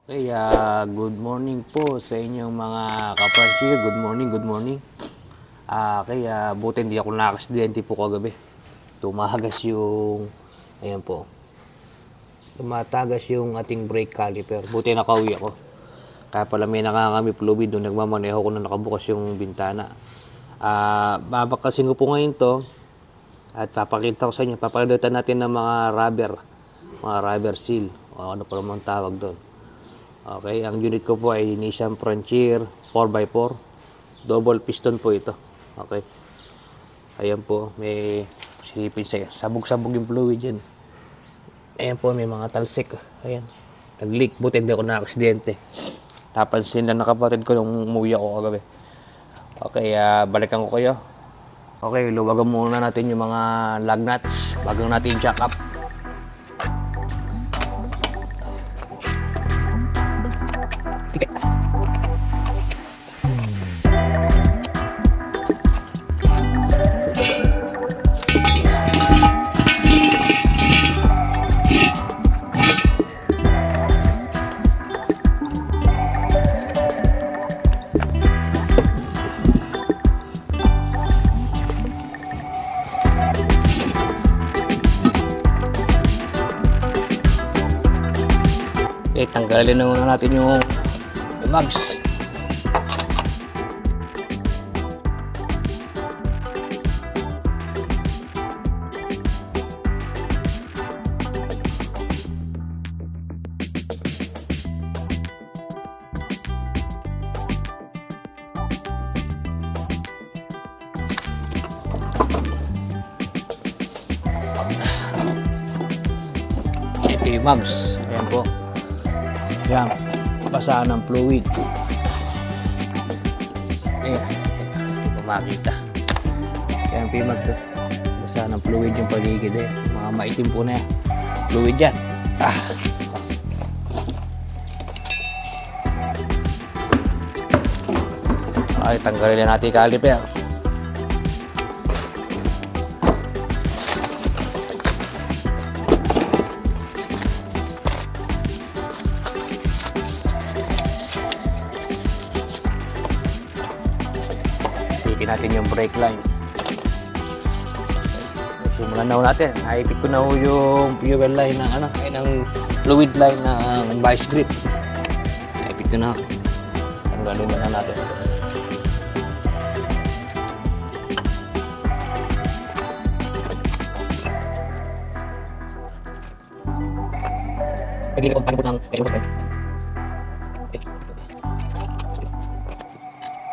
Okay, good morning po sa inyong mga kapranchir. Good morning, good morning. Buti hindi ako nakasidente po kagabi. Tumagas yung, ayan po, tumatagas yung ating brake caliper. Buti nakauwi ako. Kaya pala may nakakami fluid doon, nagmamaneho ko na nakabukas yung bintana. Babakasin ko po ngayon to at papakita ko sa inyo. Papagalitan natin ng mga rubber seal o ano pa naman tawag doon. Okay, ang unit ko po ay Nissan Frontier 4x4. Double piston po ito. Okay. Ayan po, may silipin sa sabog-sabog yung fluid yan. Ayan po, may mga talsik. Ayan. Nag-leak. Buti hindi ako na-aksidente. Napansin na nakapatid ko nung umuwi ako kagabi. Okay, balikan ko kayo. Okay, luwagan muna natin yung mga lug nuts bago natin jack up. Okay, tanggalin na muna natin yung mags. Ito yung mags. Ayan po. Yan, basa ng fluid. Ayan, hindi ko makita. Kaya ang pimag to, basa ng fluid yung paligid eh. Mga maitim po na yan. Fluid yan. Okay, tanggalin na natin yung caliper. Ipitin natin yung brake line. Simulan na natin. Naipit ko na yung fuel line ng ng fluid line ng vice grip. Naipit ko na. Tanggalin na natin. Pwede ko paano po ng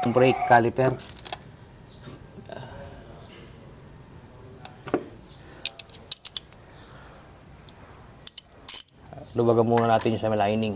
brake caliper. Lubagan muna natin sa lining.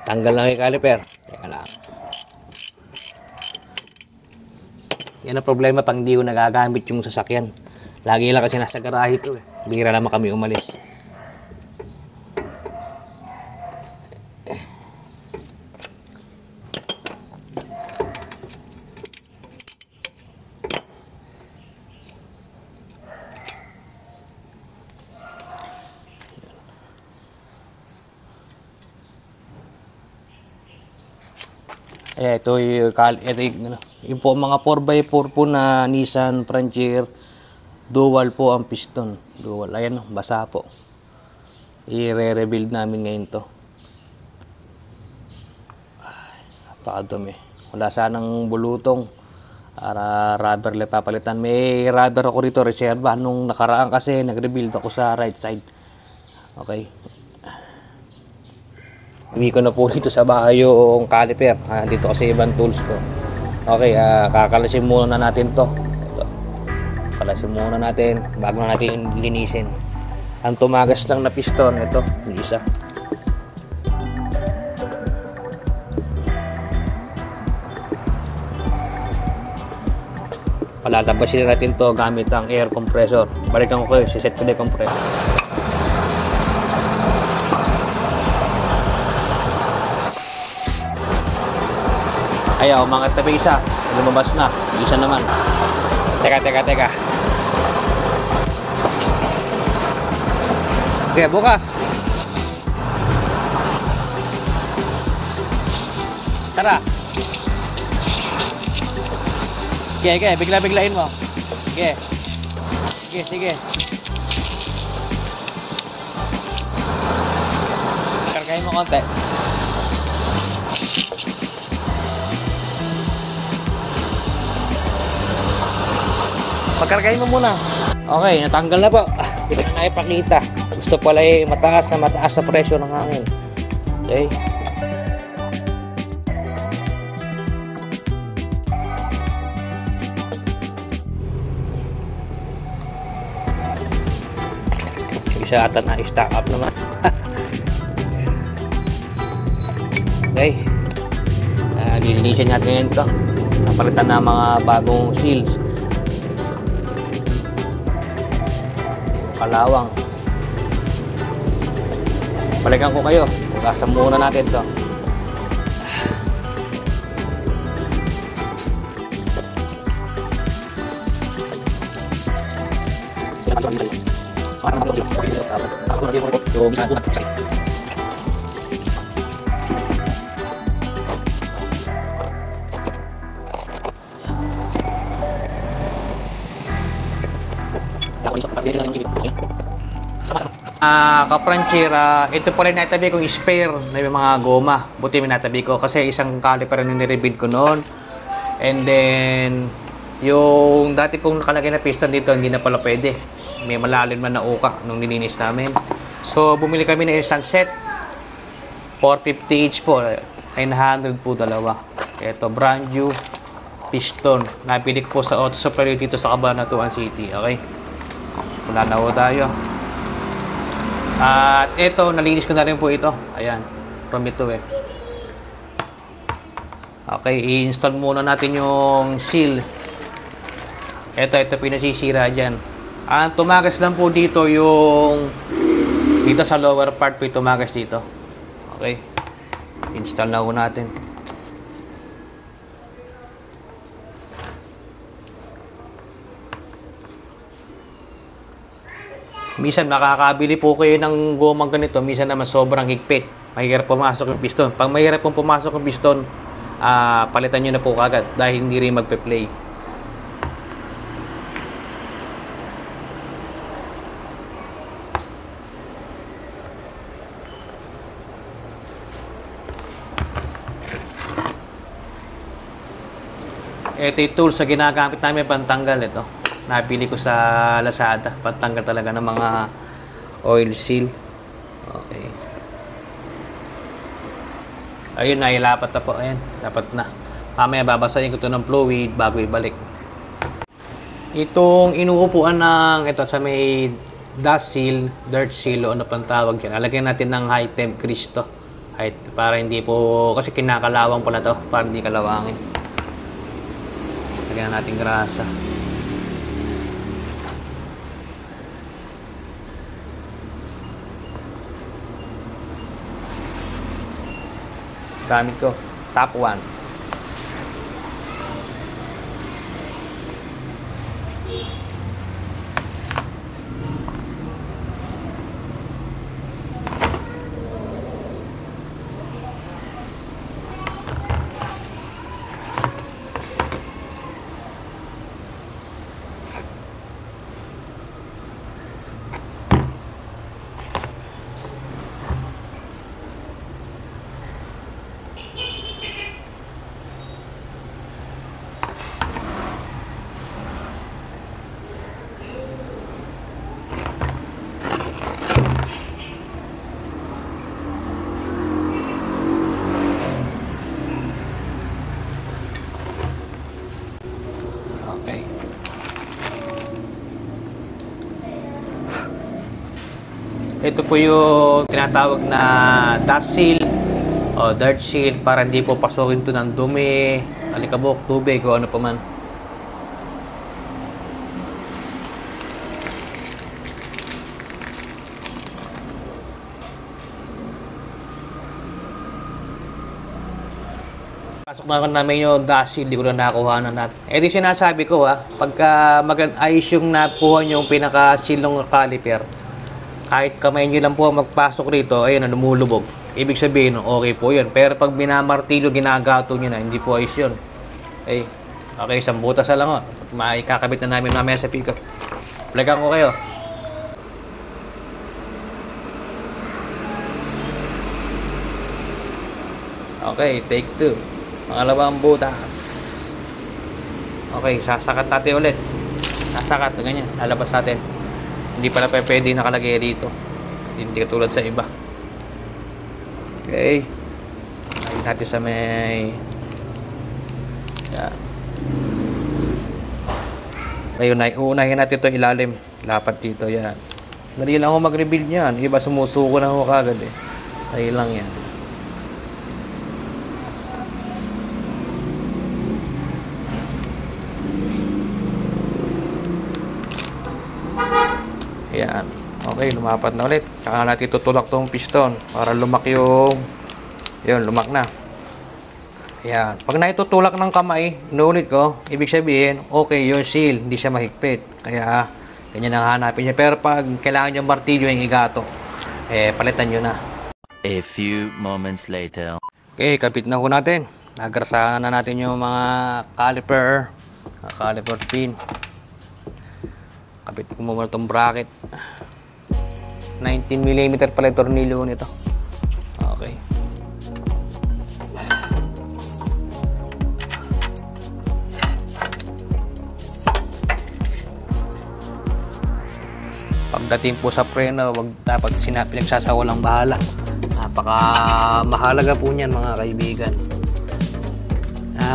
Tanggal lang yung caliper. Teka lang. Yan ang problema pag hindi ko nagagamit yung sasakyan. Lagi lang kasi nasa garahe ito eh. Bihira naman kami umalis. Ito yung po mga 4x4 po na Nissan Frontier. Dual po ang piston. Dual. Ayan, basa po. I-re-rebuild namin ngayon to. Napakadumi. Wala sanang bulutong. Rubber le papalitan. May rubber ako rito, reserva. Nung nakaraan kasi, nag-rebuild ako sa right side. Okay. Iwi ko na po dito sa bahay yung caliper. Dito kasi ibang tools ko. Okay, kakalasin muna natin to. Ito. Kalasin muna natin bago natin linisin. Ang tumagas lang na piston, ito, yung isa. Palalabasin natin to gamit ang air compressor. Balikan ko kayo, siset ko na yung compressor. Ayaw, umangat na pa isa. Lumabas na. Isa naman. Teka. Okay, bukas. Tara. Sige, bigla-biglain mo. Sige. Kargahin mo konti. Pagkargahin mo muna. Okay, natanggal na po. Hindi na ipakita. Gusto pala mataas na presyo ng hangin. Okay. Isa ata na i-stack up naman. Okay. Lilinisin natin ngayon ito. Napalitan na mga bagong seals. Kalawang. Balikan ko kayo. Hugasan muna natin to. Kapranchira, ito pala yung natabi kong spare na may mga goma. Buti may natabi ko kasi isang caliper yung nirebuild ko noon. And then, yung dati pong nakalagay na piston dito, hindi na pala pwede. May malalim man na uka nung nilinis namin. So, bumili kami ng isang set. 450 each po. 900 po dalawa. Ito, brand new piston. Napili ko po sa auto supply dito sa Cabanatuan City. Okay? Wala na po tayo. At ito, nalinis ko na rin po ito. Ayan, from ito eh. Okay, i-install muna natin yung seal. Ito pinasisira dyan. Ang tumagas lang po dito yung dito sa lower part po yung tumagas dito. Okay, install na po natin. Minsan makakabili po kayo ng gomang ganito, minsan naman sobrang higpit. Mahirap pumasok yung piston. Pag mahirap pong pumasok yung piston, palitan nyo na po kagad dahil hindi rin magpe-play. Ito yung tools na ginagamit namin pantanggal ito. Nabili ko sa Lazada. Pantanggal talaga ng mga oil seal. Okay. Ayun, nailapat na po. Ayan, dapat na. Mamaya babasahin ko ito ng fluid bago ibalik. Itong inuupuan ng ito sa may dust seal, dirt seal o ano pang tawag dyan. Alagyan natin ng high temp grease to. Para hindi po, kasi kinakalawang pala to. Para hindi kalawangin. Lagyan natin grasa. Gamit ko top 1. Ito po yung tinatawag na dust seal o dirt seal para hindi po pasukin ito ng dumi, alikabok, tubig o ano pa man. Pasok na namin yung dust seal, hindi ko na nakuha na natin. Eh di sinasabi ko pagka ayos yung nakuha nyo yung pinaka-seal ng caliper, kahit kamay nyo lang po magpasok rito, ayun na lumulubog. Ibig sabihin, okay po yun. Pero pag binamartilyo, ginagato nyo na, hindi po ayos yun. Okay, isang butas na lang o. Maikakabit na namin mamaya sa pickup. Plagan ko kayo. Okay, take 2. Pangalawang butas. Okay, sasakat natin ulit. Sasakat, ganyan. Lalabas natin. Hindi pala pwede nakalagay dito. Hindi katulad sa iba. Okay. Lagyan natin sa may... Yan. Ngayon, uunahin natin ito ilalim. Lapat dito, yan. Dali lang ako mag-reveal niyan. Iba sumusuko na ako kagad eh. Dali lang yan. Yan. Okay, lumapat na ulit. Saka natin tutulak tong piston para lumak yung... Yun, lumak na. Yan. Pag naitutulak ng kamay, inuulit ko, ibig sabihin, okay, yung seal, hindi siya mahigpit. Kaya, ganyan ang hanapin niya. Pero pag kailangan yung martilyo yung igato, palitan nyo na. A few moments later. Okay, kapit na ko natin. Nagarsahan na natin yung mga caliper pin. Kapit ko muna itong bracket. 19mm pala yung tornilyo nito. Okay. Pagdating po sa preno, wag dapat pinagsasawalang bahala. Napaka mahalaga po niyan mga kaibigan.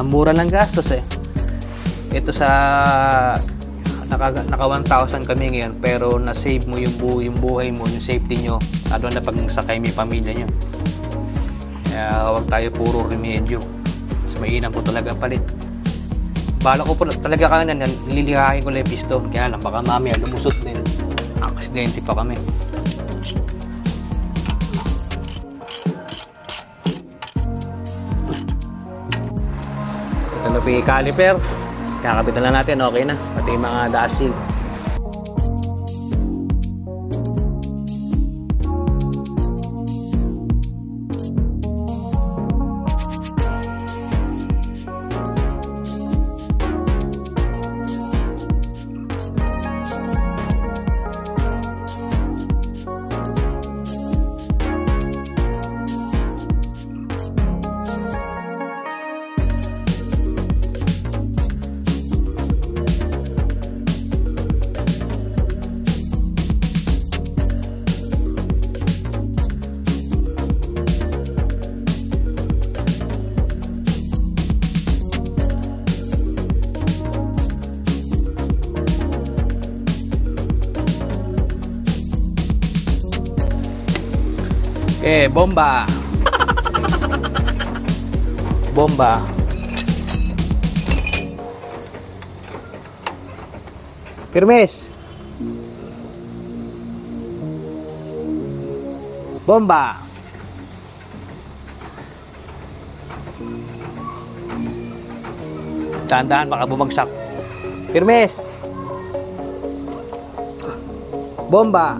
Mura lang gastos eh. Ito sa naka 1,000 kami ngayon, pero na-save mo yung buhay mo, yung safety nyo, lalo na pag sakay may pamilya nyo. Kaya huwag tayo puro remedyo. Mas mainam po talaga palit. Bala ko po talaga kanan, nililihahin ko lang yung piston. Kaya lang, baka mamaya lumusot din. Aksidente pa kami. Ito na po yung caliper. Kakapitan lang natin, okay na. Pati yung mga dust seal. Okay, bomba. Bomba. Firmes. Bomba. Dahan-dahan, baka bumagsak. Firmes. Bomba.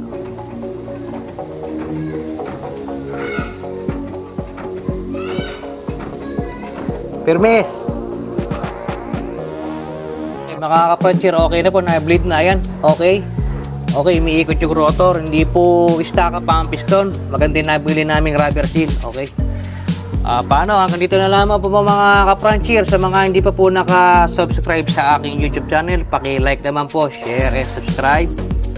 Firmes. Mga kapanchir, okay na po, na-bleed na yan. Okay. Okay, umiikot yung rotor. Hindi po stack up ang piston. Maganda yung nabili naming rubber seal. Okay. Paano? Hanggang dito na lamang po mga kapanchir. Sa mga hindi pa po naka-subscribe sa aking YouTube channel, paki-like naman po, share and subscribe.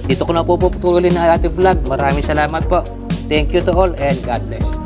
Dito ko na po puputulin ang ating vlog. Maraming salamat po. Thank you to all and God bless.